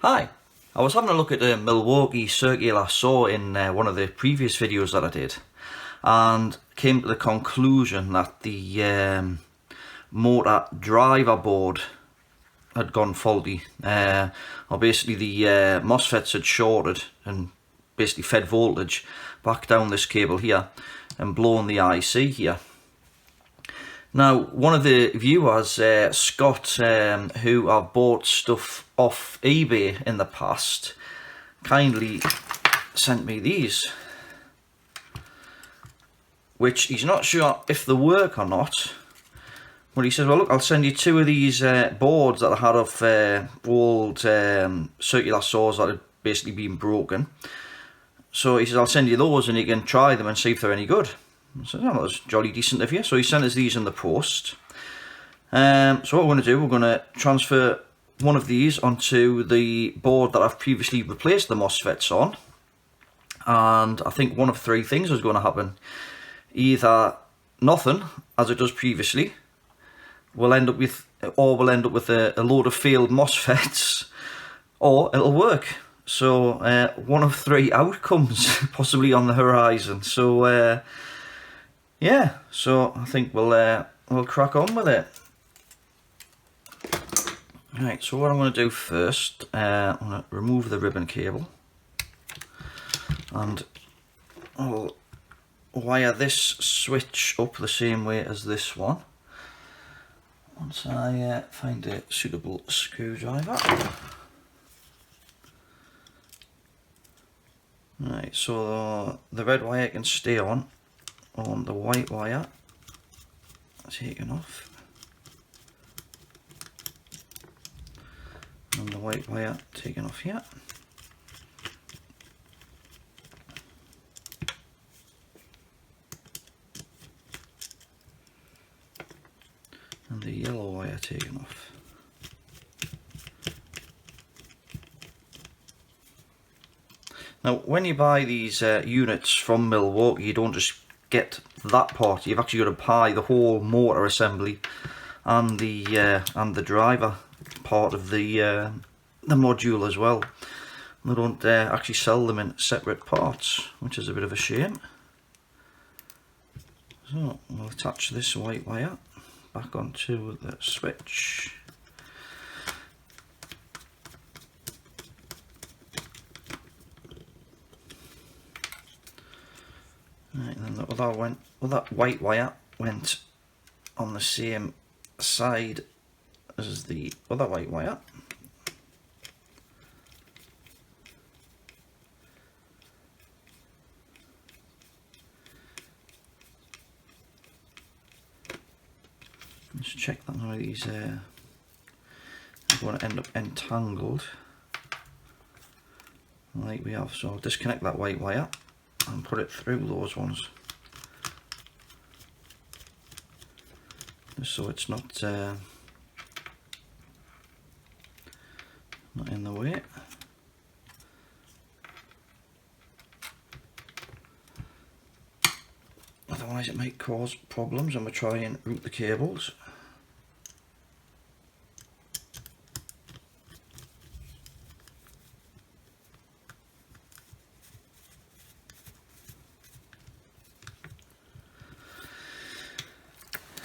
Hi, I was having a look at the Milwaukee Circular Saw in one of the previous videos that I did, and came to the conclusion that the motor driver board had gone faulty. Or basically the MOSFETs had shorted and basically fed voltage back down this cable here and blown the IC here. Now, one of the viewers, Scott, who I've bought stuff off eBay in the past, kindly sent me these, which he's not sure if they work or not, but he says, well look, I'll send you two of these boards that I had of old circular saws that had basically been broken. So he says, I'll send you those and you can try them and see if they're any good. So that was jolly decent of you. So he sent us these in the post. So what we're going to do, we're going to transfer one of these onto the board that I've previously replaced the MOSFETs on. And I think one of three things is going to happen. Either nothing, as it does previously, we'll end up with a load of failed MOSFETs, or it'll work. So one of three outcomes possibly on the horizon. So yeah, so I think we'll crack on with it. Right, so what I'm going to do first, I'm going to remove the ribbon cable, and I'll wire this switch up the same way as this one, once I find a suitable screwdriver. Right, so the red wire can stay on the white wire taken off, and the white wire taken off here. And the yellow wire taken off. Now, when you buy these units from Milwaukee, you don't just get that part. You've actually got to buy the whole motor assembly and the driver part of the module as well. They don't actually sell them in separate parts, which is a bit of a shame. So we'll attach this white wire back onto the switch. Right, and then that white wire went on the same side as the other white wire. Let's check that none of these are going to end up entangled like we have. So I'll disconnect that white wire and put it through those ones, just so it's not in the way. Otherwise it might cause problems when we try and route the cables.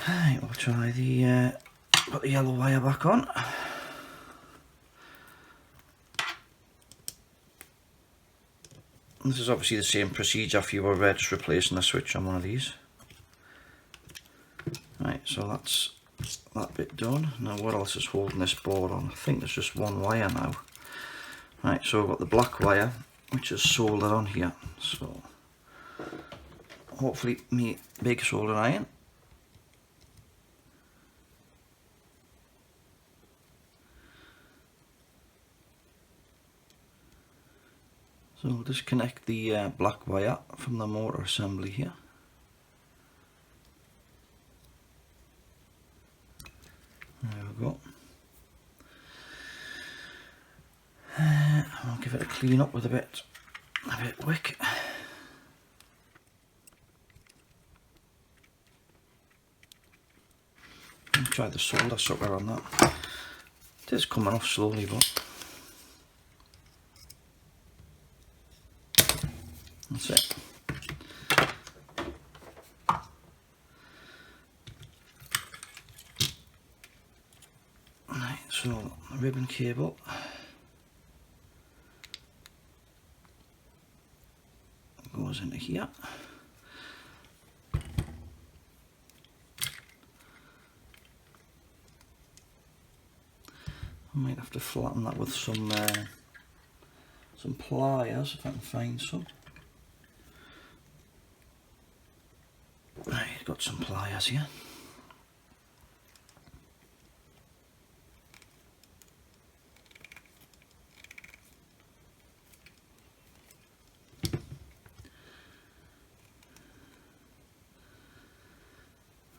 Right, we'll try the put the yellow wire back on. This is obviously the same procedure if you were just replacing a switch on one of these. Right, so that's that bit done. Now what else is holding this board on? I think there's just one wire now. Right, so I've got the black wire which is soldered on here. So hopefully me big soldering iron. So we'll disconnect the black wire from the motor assembly here. There we go. I'll give it a clean up with a bit wick. Try the solder sucker on that. It is coming off slowly, but That's it. Right, so the ribbon cable goes into here. I might have to flatten that with some pliers if I can find some. Right, got some pliers here.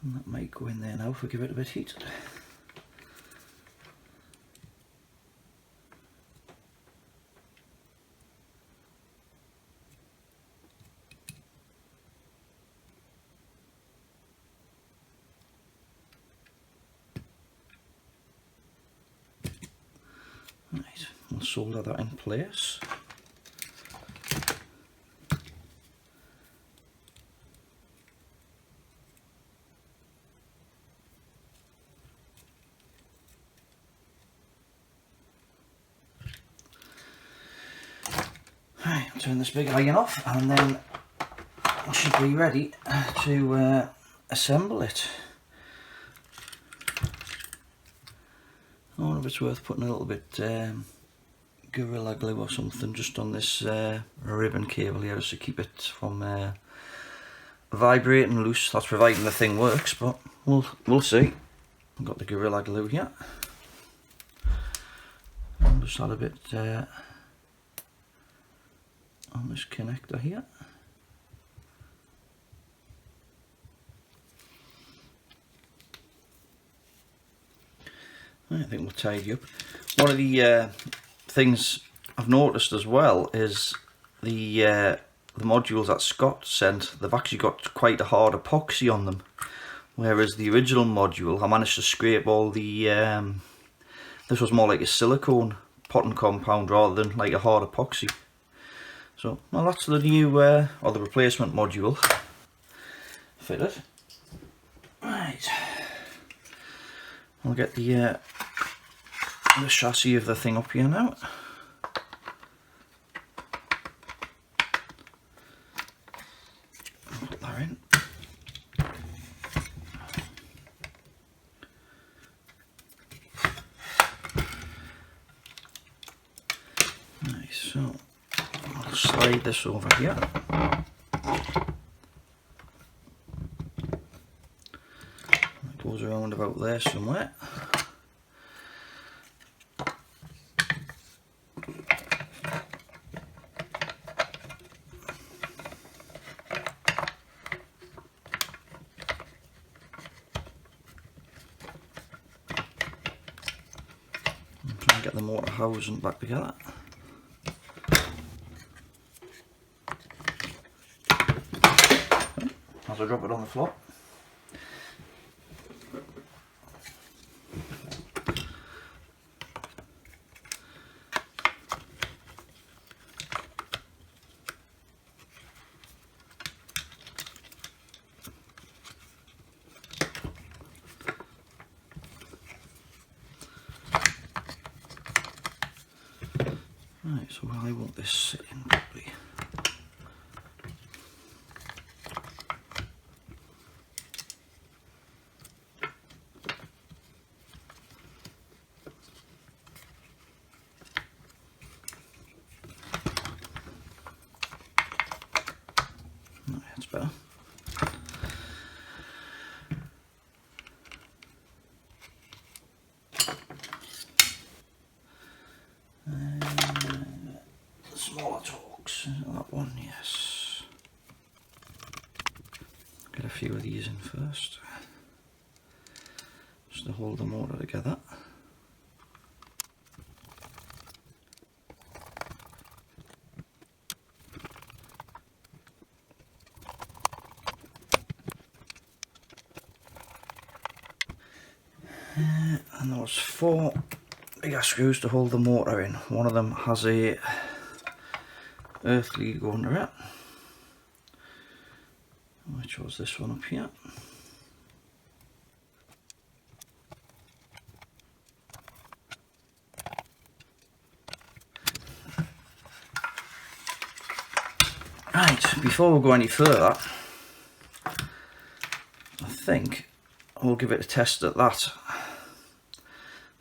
And that might go in there now if we give it a bit of heat. Right, we'll solder that in place. Right, turn this big iron off and then I should be ready to assemble it. I wonder if it's worth putting a little bit Gorilla Glue or something just on this ribbon cable here just to keep it from vibrating loose. That's providing the thing works, but we'll see. I've got the Gorilla Glue here. I'll just add a bit on this connector here. I think we'll tidy up. One of the things I've noticed as well is the modules that Scott sent, they've actually got quite a hard epoxy on them, whereas the original module I managed to scrape all the this was more like a silicone potting compound rather than like a hard epoxy. So well, that's the new or the replacement module fitted. Right, I'll get the chassis of the thing up here now. Put that in. Right, so I'll slide this over here. It goes around about there somewhere. Get the motor housing back together. As I drop it on the floor. Right, so I want this sitting properly. Right, that's better. Smaller torques, that one, yes. Get a few of these in first, just to hold the motor together. And there was 4 bigger screws to hold the motor in. One of them has a earth lead going under it. I chose this one up here. Right, before we go any further, I think we'll give it a test at that,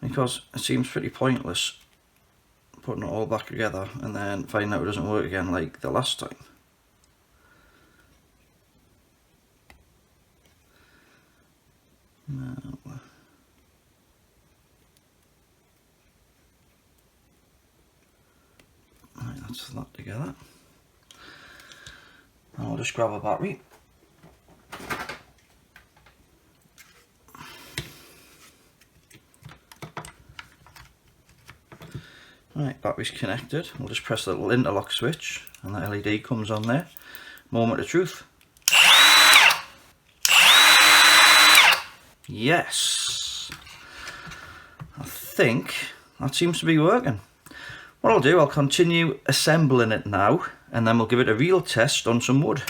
because it seems pretty pointless putting it all back together and then finding out it doesn't work again like the last time. No. Right, that's that together. And I'll just grab a battery. Right, battery's connected. We'll just press the little interlock switch and the LED comes on there. Moment of truth. Yes! I think that seems to be working. What I'll do, I'll continue assembling it now and then we'll give it a real test on some wood.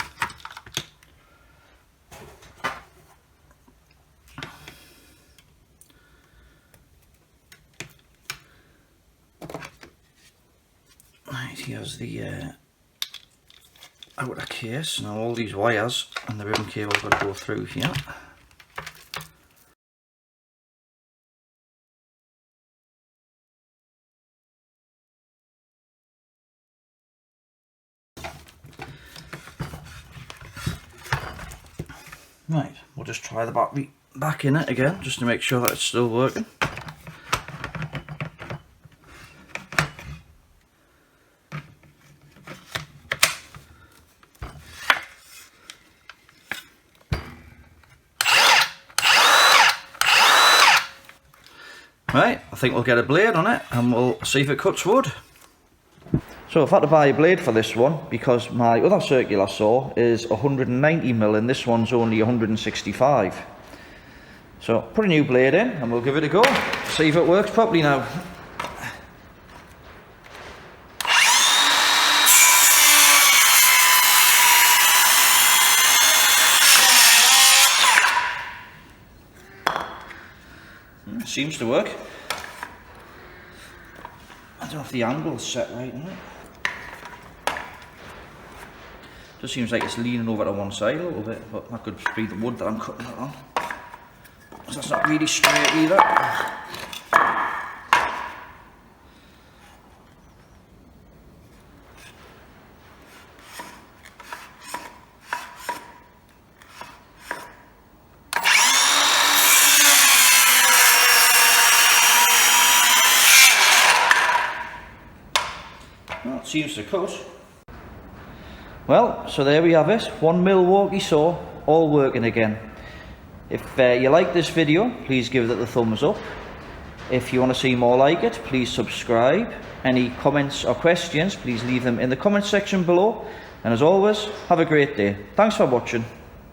Right, here's the outer case. Now all these wires and the ribbon cable got to go through here. Right, we'll just try the battery back in it again just to make sure that it's still working. Right, I think we'll get a blade on it and we'll see if it cuts wood. So I've had to buy a blade for this one because my other circular saw is 190mm and this one's only 165. So put a new blade in and we'll give it a go, see if it works properly now. Seems to work. I don't know if the angle's set right in it. Just seems like it's leaning over to one side a little bit, but that could be the wood that I'm cutting it on. So that's not really straight either. Well, it seems to cut. Well, so there we have it, one Milwaukee saw, all working again. If you like this video, please give it a thumbs up. If you want to see more like it, please subscribe. Any comments or questions, please leave them in the comment section below. And as always, have a great day. Thanks for watching.